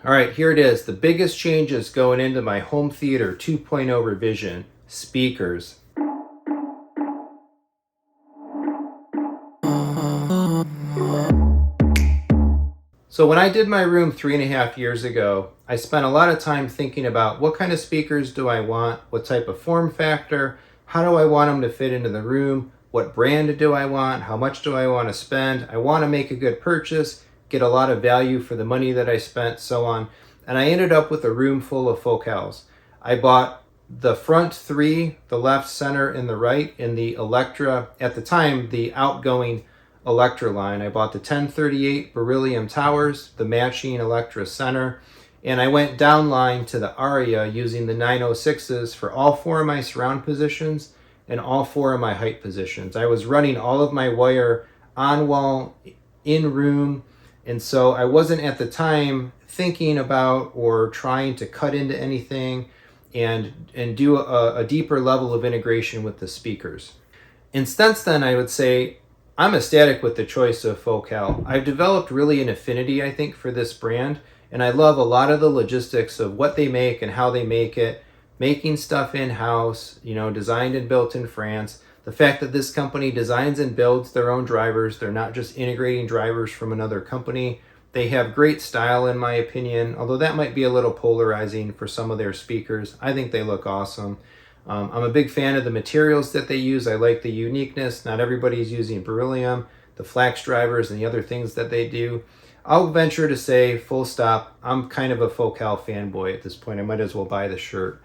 All right, here it is. The biggest changes going into my home theater 2.0 revision: speakers. So when I did my room 3.5 years ago, I spent a lot of time thinking about what kind of speakers do I want, what type of form factor, how do I want them to fit into the room, what brand do I want, how much do I want to spend. I want to make a good purchase, get a lot of value for the money that I spent, so on. And I ended up with a room full of focals. I bought the front three, the left, center, and the right, in the Electra, at the time, the outgoing Electra line. I bought the 1038 beryllium towers, the matching Electra center, and I went down line to the Aria using the 906s for all four of my surround positions and all four of my height positions. I was running all of my wire on wall, in room, and so I wasn't at the time thinking about or trying to cut into anything and do a deeper level of integration with the speakers. And since then, I would say I'm ecstatic with the choice of Focal. I've developed really an affinity, I think, for this brand, and I love a lot of the logistics of what they make and how they make it, making stuff in-house, designed and built in France. The fact that this company designs and builds their own drivers, they're not just integrating drivers from another company. They have great style, in my opinion, although that might be a little polarizing for some of their speakers. I think they look awesome. I'm a big fan of the materials that they use. I like the uniqueness. Not everybody's using beryllium, the flax drivers, and the other things that they do. I'll venture to say, full stop, I'm kind of a Focal fanboy at this point. I might as well buy the shirt.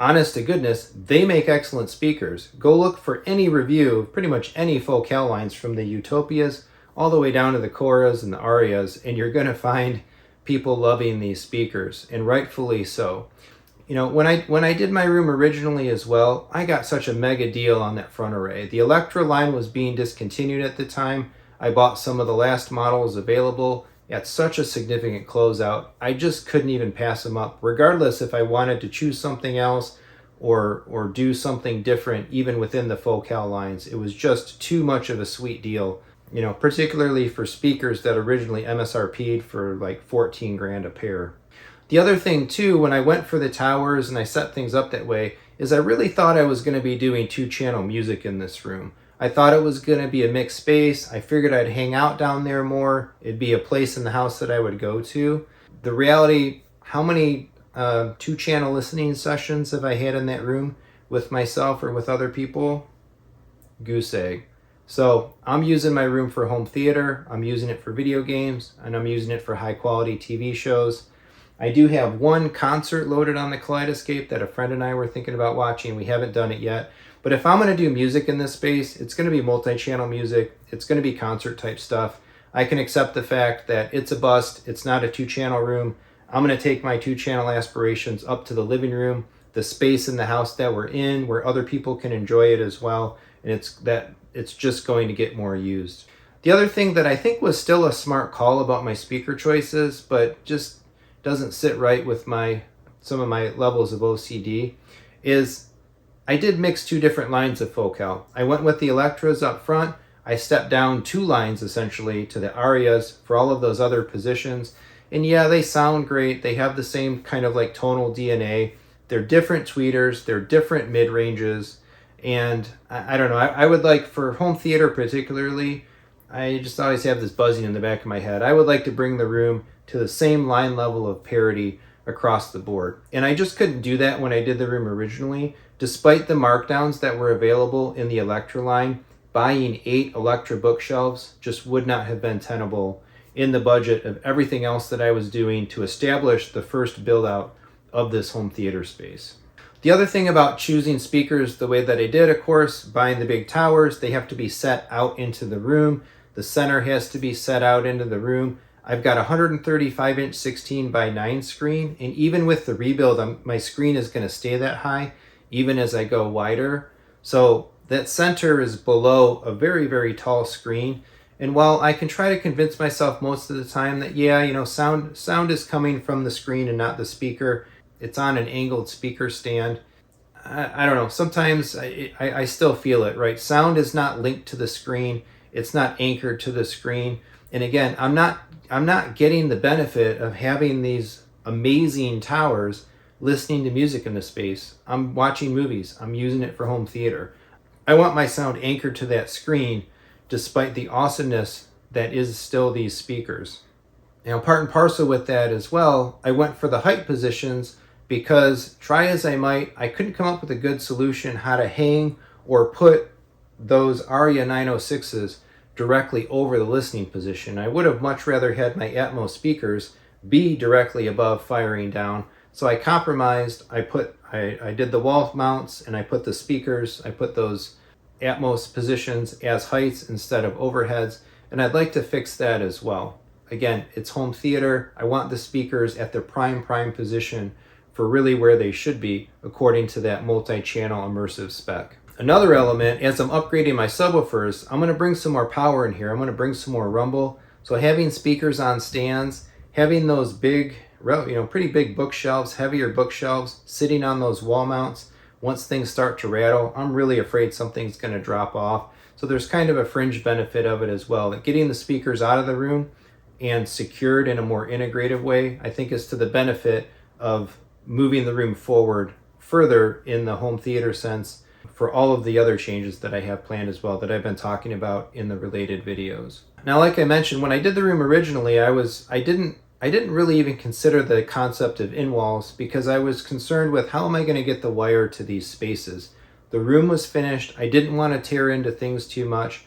Honest to goodness, they make excellent speakers. Go look for any review of pretty much any Focal lines, from the Utopias all the way down to the Coras and the Arias, and you're going to find people loving these speakers, and rightfully so. When I did my room originally as well, I got such a mega deal on that front array. The Electra line was being discontinued at the time. I bought some of the last models available at such a significant closeout. I just couldn't even pass them up, regardless if I wanted to choose something else or do something different, even within the Focal lines. It was just too much of a sweet deal, particularly for speakers that originally MSRP'd for like 14 grand a pair. The other thing too, when I went for the towers and I set things up that way, is I really thought I was going to be doing 2-channel music in this room. I thought it was going to be a mixed space. I figured I'd hang out down there more. It'd be a place in the house that I would go to. The reality, how many 2-channel listening sessions have I had in that room with myself or with other people? Goose egg. So I'm using my room for home theater, I'm using it for video games, and I'm using it for high quality TV shows. I do have one concert loaded on the Kaleidescape that a friend and I were thinking about watching. We haven't done it yet. But if I'm going to do music in this space, it's going to be multi-channel music. It's going to be concert type stuff. I can accept the fact that it's a bust. It's not a 2-channel room. I'm going to take my 2-channel aspirations up to the living room, the space in the house that we're in, where other people can enjoy it as well. And it's just going to get more used. The other thing that I think was still a smart call about my speaker choices, but just doesn't sit right with some of my levels of OCD, is I did mix 2 different lines of Focal. I went with the Electras up front. I stepped down 2 lines essentially to the Arias for all of those other positions. And yeah, they sound great. They have the same kind of like tonal DNA. They're different tweeters. They're different mid-ranges. And I don't know, I would like, for home theater particularly, I just always have this buzzing in the back of my head. I would like to bring the room to the same line level of parity across the board. And I just couldn't do that when I did the room originally. Despite the markdowns that were available in the Electra line, buying 8 Electra bookshelves just would not have been tenable in the budget of everything else that I was doing to establish the first build out of this home theater space. The other thing about choosing speakers the way that I did, of course, buying the big towers, they have to be set out into the room. The center has to be set out into the room. I've got a 135-inch 16:9 screen, and even with the rebuild, my screen is going to stay that high, even as I go wider. So that center is below a very, very tall screen. And while I can try to convince myself most of the time that, sound is coming from the screen and not the speaker, it's on an angled speaker stand, I don't know, sometimes I still feel it, right? Sound is not linked to the screen. It's not anchored to the screen. And again, I'm not getting the benefit of having these amazing towers listening to music in the space. I'm watching movies. I'm using it for home theater. I want my sound anchored to that screen despite the awesomeness that is still these speakers. Now, part and parcel with that as well, I went for the height positions because try as I might, I couldn't come up with a good solution how to hang or put those Aria 906s directly over the listening position. I would have much rather had my Atmos speakers be directly above firing down. So I compromised. I did the wall mounts and I put the speakers, I put those Atmos positions as heights instead of overheads. And I'd like to fix that as well. Again, it's home theater. I want the speakers at their prime position for really where they should be according to that multi-channel immersive spec. Another element, as I'm upgrading my subwoofers, I'm going to bring some more power in here. I'm going to bring some more rumble. So having speakers on stands, having those big, pretty big bookshelves, heavier bookshelves sitting on those wall mounts, once things start to rattle, I'm really afraid something's going to drop off. So there's kind of a fringe benefit of it as well, that getting the speakers out of the room and secured in a more integrative way, I think is to the benefit of moving the room forward further in the home theater sense for all of the other changes that I have planned as well that I've been talking about in the related videos. Now, like I mentioned, when I did the room originally, I didn't really even consider the concept of in-walls because I was concerned with how am I going to get the wire to these spaces. The room was finished. I didn't want to tear into things too much.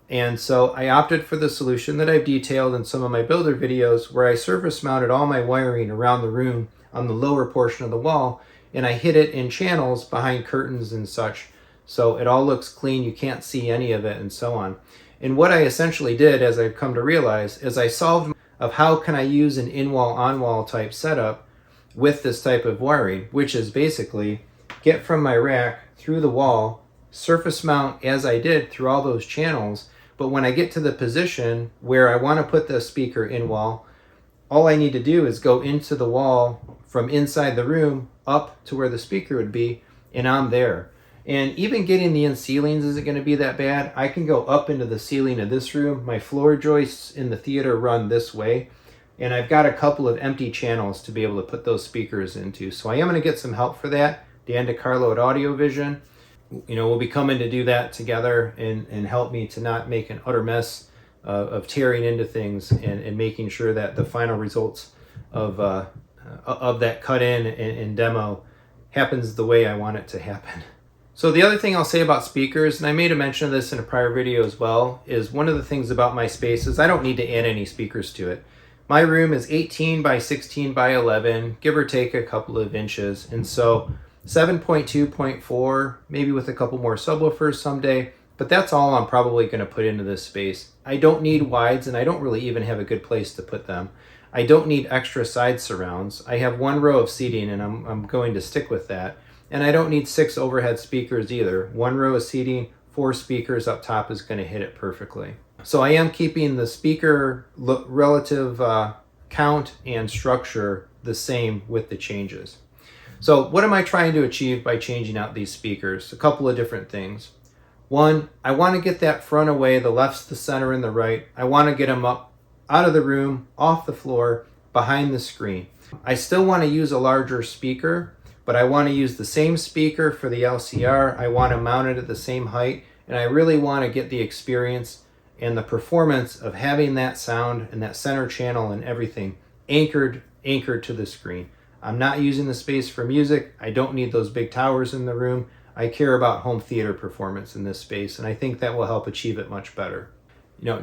And so I opted for the solution that I've detailed in some of my builder videos where I surface mounted all my wiring around the room on the lower portion of the wall, and I hid it in channels behind curtains and such. So it all looks clean, you can't see any of it and so on. And what I essentially did, as I've come to realize, is I solved of how can I use an in-wall, on-wall type setup with this type of wiring, which is basically get from my rack through the wall, surface mount as I did through all those channels. But when I get to the position where I want to put the speaker in wall, all I need to do is go into the wall from inside the room up to where the speaker would be, and I'm there. And even getting the in ceilings isn't going to be that bad. I can go up into the ceiling of this room. My floor joists in the theater run this way, and I've got a couple of empty channels to be able to put those speakers into. So I am going to get some help for that. Dan DiCarlo at Audio Vision, we'll be coming to do that together and help me to not make an utter mess of tearing into things and making sure that the final results of that cut in and demo happens the way I want it to happen. So the other thing I'll say about speakers, and I made a mention of this in a prior video as well, is one of the things about my space is I don't need to add any speakers to it. My room is 18 by 16 by 11, give or take a couple of inches. And so 7.2.4, maybe with a couple more subwoofers someday, but that's all I'm probably going to put into this space. I don't need wides, and I don't really even have a good place to put them. I don't need extra side surrounds. I have one row of seating, and I'm going to stick with that. And I don't need 6 overhead speakers either. One row of seating, 4 speakers up top is going to hit it perfectly. So I am keeping the speaker relative count and structure the same with the changes. So what am I trying to achieve by changing out these speakers? A couple of different things. One, I want to get that front away, the left, the center, and the right. I want to get them up out of the room, off the floor, behind the screen. I still want to use a larger speaker, but I want to use the same speaker for the LCR. I want to mount it at the same height, and I really want to get the experience and the performance of having that sound and that center channel and everything anchored to the screen. I'm not using the space for music. I don't need those big towers in the room. I care about home theater performance in this space, and I think that will help achieve it much better.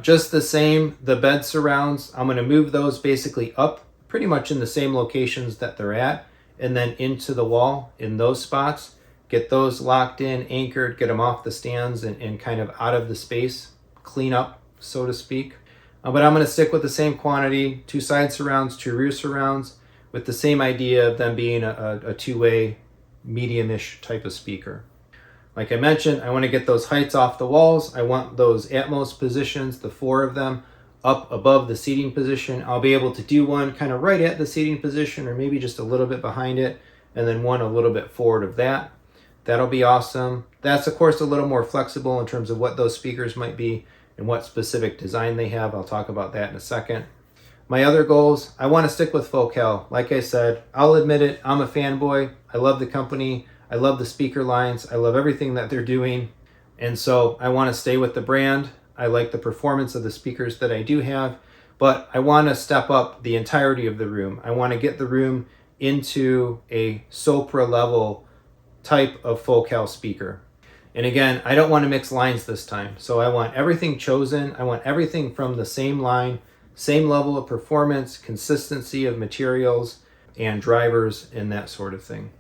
Just the same, the bed surrounds, I'm going to move those basically up pretty much in the same locations that they're at, and then into the wall in those spots. Get those locked in, anchored, get them off the stands and kind of out of the space, clean up, so to speak. But I'm going to stick with the same quantity, 2 side surrounds, 2 rear surrounds, with the same idea of them being a two-way, medium-ish type of speaker. Like I mentioned, I want to get those heights off the walls. I want those Atmos positions, the 4 of them, up above the seating position. I'll be able to do one kind of right at the seating position or maybe just a little bit behind it, and then one a little bit forward of that. That'll be awesome. That's, of course, a little more flexible in terms of what those speakers might be and what specific design they have. I'll talk about that in a second. My other goals, I want to stick with Focal. Like I said, I'll admit it, I'm a fanboy. I love the company. I love the speaker lines. I love everything that they're doing. And so I want to stay with the brand. I like the performance of the speakers that I do have, but I want to step up the entirety of the room. I want to get the room into a Sopra level type of Focal speaker. And again, I don't want to mix lines this time. So I want everything chosen. I want everything from the same line, same level of performance, consistency of materials and drivers and that sort of thing.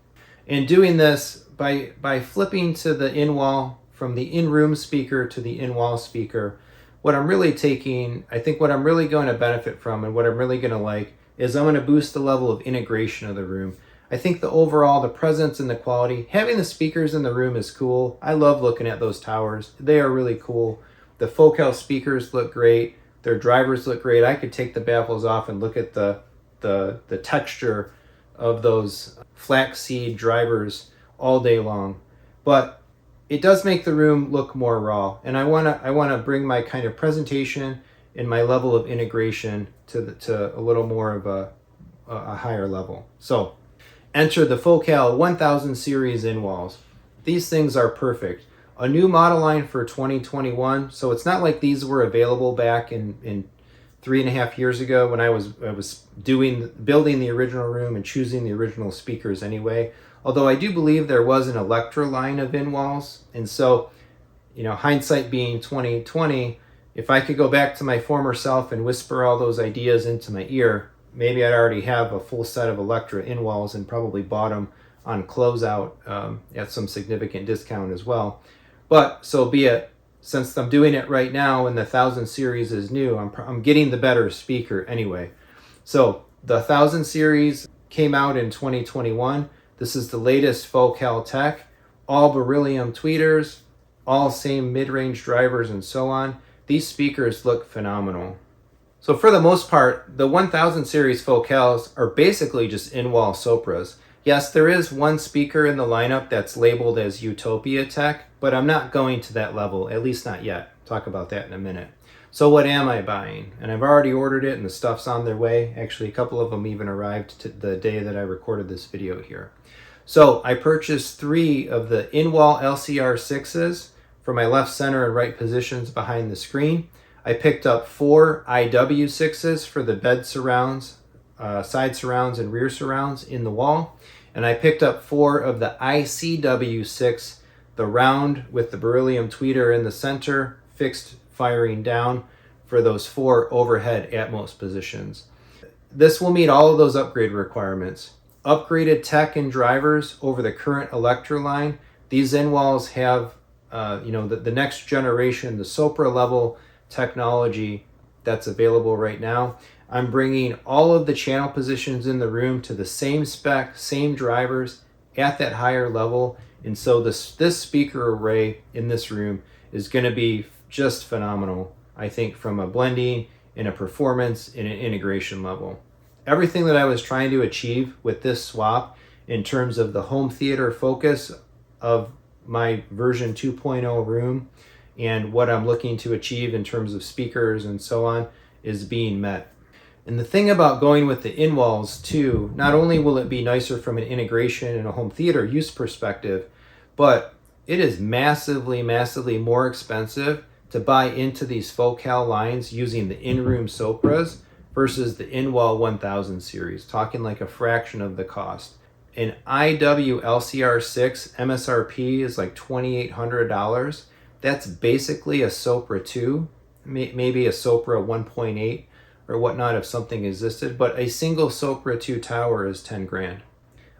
And doing this by flipping to the in-wall, from the in-room speaker to the in-wall speaker, what I'm really taking, I think what I'm really going to benefit from and what I'm really going to like is I'm going to boost the level of integration of the room. I think the overall, the presence and the quality, having the speakers in the room is cool. I love looking at those towers. They are really cool. The Focal speakers look great. Their drivers look great. I could take the baffles off and look at the texture of those flaxseed drivers all day long. But it does make the room look more raw. And I wanna bring my kind of presentation and my level of integration to a little more of a higher level. So enter the Focal 1000 series in walls. These things are perfect. A new model line for 2021. So it's not like these were available back in 3.5 years ago when I was building the original room and choosing the original speakers anyway. Although I do believe there was an Electra line of in walls. And so, hindsight being 2020, if I could go back to my former self and whisper all those ideas into my ear, maybe I'd already have a full set of Electra in walls and probably bought them on closeout at some significant discount as well. But so be it. Since I'm doing it right now and the 1000 series is new, I'm getting the better speaker anyway. So the 1000 series came out in 2021. This is the latest Focal tech, all beryllium tweeters, all same mid-range drivers and so on. These speakers look phenomenal. So for the most part, the 1000 series Focals are basically just in-wall Sopras. Yes, there is one speaker in the lineup that's labeled as Utopia Tech, but I'm not going to that level, at least not yet. Talk about that in a minute. So what am I buying? And I've already ordered it and the stuff's on their way. Actually, a couple of them even arrived to the day that I recorded this video here. So I purchased 3 of the in-wall LCR6s for my left, center, and right positions behind the screen. I picked up 4 IW6s for the bed surrounds, side surrounds, and rear surrounds in the wall. And I picked up 4 of the ICW6, the round with the beryllium tweeter in the center, fixed firing down for those 4 overhead Atmos positions. This will meet all of those upgrade requirements. Upgraded tech and drivers over the current Electra line. These in-walls have the next generation, the Sopra level technology that's available right now. I'm bringing all of the channel positions in the room to the same spec, same drivers at that higher level. And so this speaker array in this room is going to be just phenomenal, I think, from a blending and a performance and an integration level. Everything that I was trying to achieve with this swap in terms of the home theater focus of my version 2.0 room and what I'm looking to achieve in terms of speakers and so on is being met. And the thing about going with the in-walls too, not only will it be nicer from an integration and a home theater use perspective, but it is massively, massively more expensive to buy into these Focal lines using the in-room Sopras versus the in-wall 1000 series, talking like a fraction of the cost. An IW LCR6 MSRP is like $2,800. That's basically a Sopra 2, maybe a Sopra 1.8 or whatnot if something existed, but a single Sopra 2 tower is 10 grand.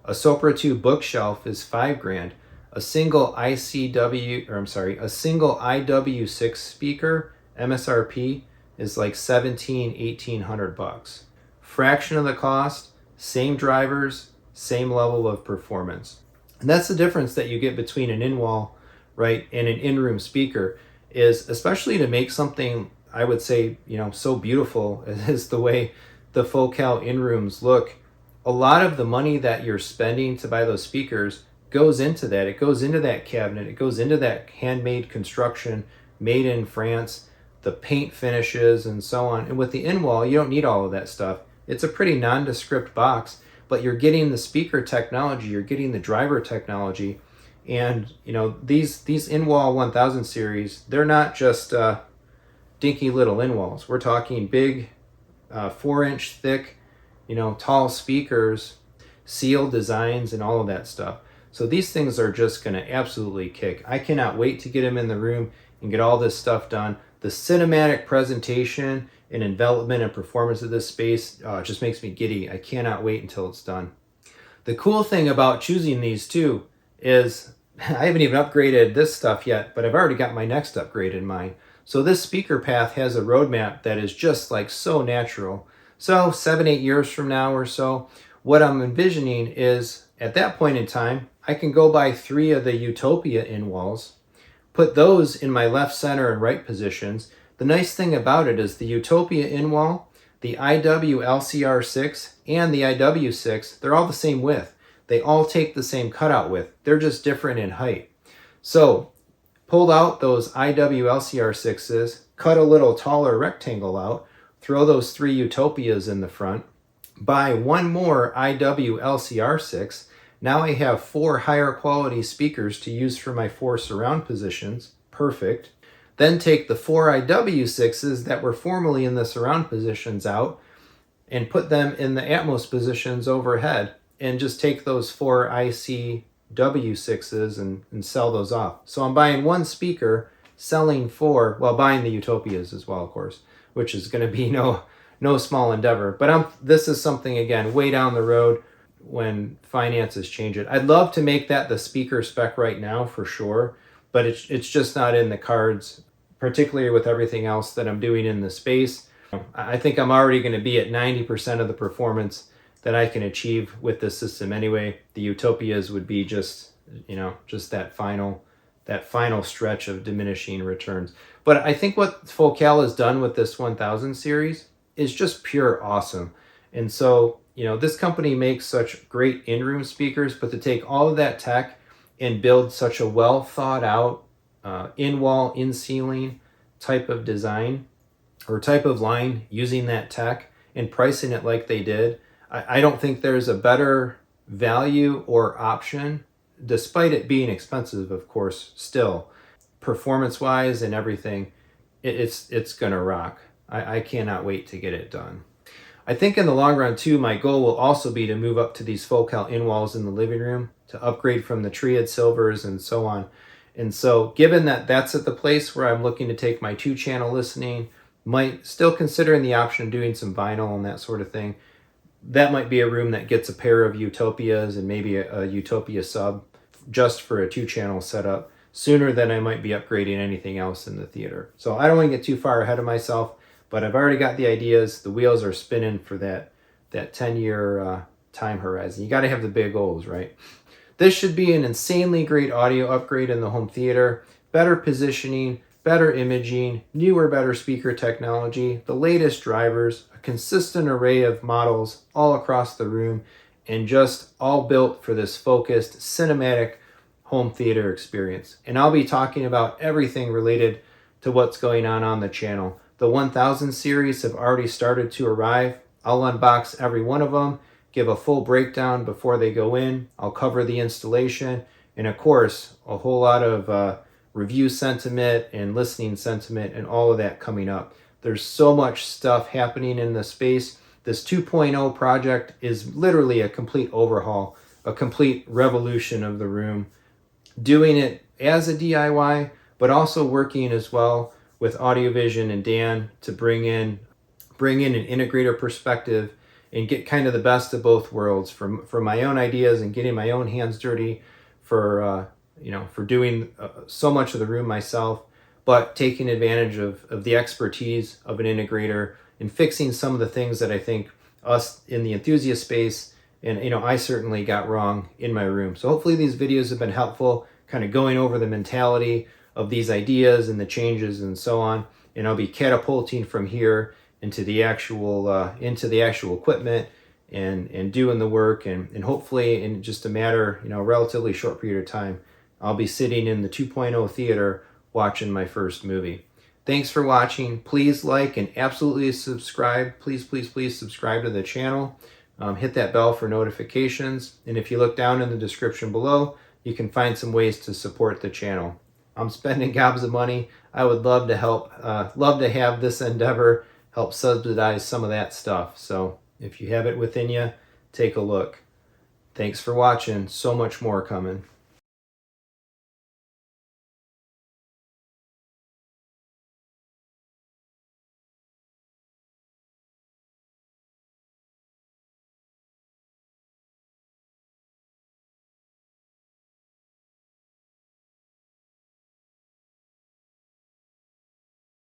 A Sopra 2 bookshelf is 5 grand. A single IW6 speaker MSRP is like 1,800 bucks. Fraction of the cost, same drivers, same level of performance. And that's the difference that you get between an in-wall, right, and an in-room speaker, is especially to make something, I would say, so beautiful as the way the Focal in-rooms look. A lot of the money that you're spending to buy those speakers goes into that. It goes into that cabinet. It goes into that handmade construction, made in France. the paint finishes and so on. And with the in-wall, you don't need all of that stuff. It's a pretty nondescript box, but you're getting the speaker technology, you're getting the driver technology. And these in-wall 1000 series, they're not just dinky little in-walls. We're talking big 4-inch thick, tall speakers, sealed designs, and all of that stuff. So these things are just going to absolutely kick. I cannot wait to get them in the room and get all this stuff done. The cinematic presentation and envelopment and performance of this space just makes me giddy. I cannot wait until it's done. The cool thing about choosing these too is I haven't even upgraded this stuff yet, but I've already got my next upgrade in mind. So this speaker path has a roadmap that is just like so natural. So 7-8 years from now or so, what I'm envisioning is at that point in time, I can go buy 3 of the Utopia in-walls, put those in my left, center, and right positions. The nice thing about it is the Utopia in-wall, the IW LCR6, and the IW6, they're all the same width. They all take the same cutout width. They're just different in height. So pull out those IW LCR6s, cut a little taller rectangle out, throw those 3 Utopias in the front, buy 1 more IW LCR6. Now I have 4 higher quality speakers to use for my 4 surround positions. Perfect. Then take the 4 IW6s that were formerly in the surround positions out and put them in the Atmos positions overhead, and just take those 4 ICW6s and sell those off. So I'm buying 1 speaker, selling 4, buying the Utopias as well, of course, which is going to be no small endeavor. But this is something, again, way down the road when finances change it. I'd love to make that the speaker spec right now for sure, but it's just not in the cards, particularly with everything else that I'm doing in the space. I think I'm already going to be at 90% of the performance that I can achieve with this system anyway. The Utopias would be just that final stretch of diminishing returns. But I think what Focal has done with this 1000 series is just pure awesome. And so, this company makes such great in-room speakers, but to take all of that tech and build such a well thought out in-wall, in-ceiling type of design or type of line using that tech and pricing it like they did, I don't think there's a better value or option, despite it being expensive, of course, still. Performance-wise and everything, it's gonna rock. I cannot wait to get it done. I think in the long run too, my goal will also be to move up to these Focal in-walls in the living room, to upgrade from the Triad Silvers and so on. And so given that that's at the place where I'm looking to take my 2-channel listening, might still considering the option of doing some vinyl and that sort of thing, that might be a room that gets a pair of Utopias and maybe a Utopia sub just for a 2-channel setup sooner than I might be upgrading anything else in the theater. So I don't want to get too far ahead of myself, but I've already got the ideas. The wheels are spinning for that 10-year time horizon. You got to have the big goals, right? This should be an insanely great audio upgrade in the home theater, better positioning, better imaging, newer, better speaker technology, the latest drivers, a consistent array of models all across the room, and just all built for this focused, cinematic home theater experience. And I'll be talking about everything related to what's going on the channel. The 1000 series have already started to arrive. I'll unbox every one of them, give a full breakdown before they go in. I'll cover the installation, and of course, a whole lot of review sentiment and listening sentiment and all of that coming up. There's so much stuff happening in the space. This 2.0 project is literally a complete overhaul, a complete revolution of the room. Doing it as a DIY, but also working as well with Audiovision and Dan to bring in an integrator perspective and get kind of the best of both worlds from my own ideas and getting my own hands dirty for doing so much of the room myself, but taking advantage of the expertise of an integrator and fixing some of the things that I think us in the enthusiast space and I certainly got wrong in my room. So hopefully these videos have been helpful, kind of going over the mentality of these ideas and the changes and so on. And I'll be catapulting from here into the actual equipment and doing the work, and hopefully in just a matter, relatively short period of time, I'll be sitting in the 2.0 theater watching my first movie. Thanks for watching. Please like and absolutely subscribe. Please, please, please subscribe to the channel. Hit that bell for notifications. And if you look down in the description below, you can find some ways to support the channel. I'm spending gobs of money. I would love to help, love to have this endeavor help subsidize some of that stuff. So if you have it within you, take a look. Thanks for watching. So much more coming.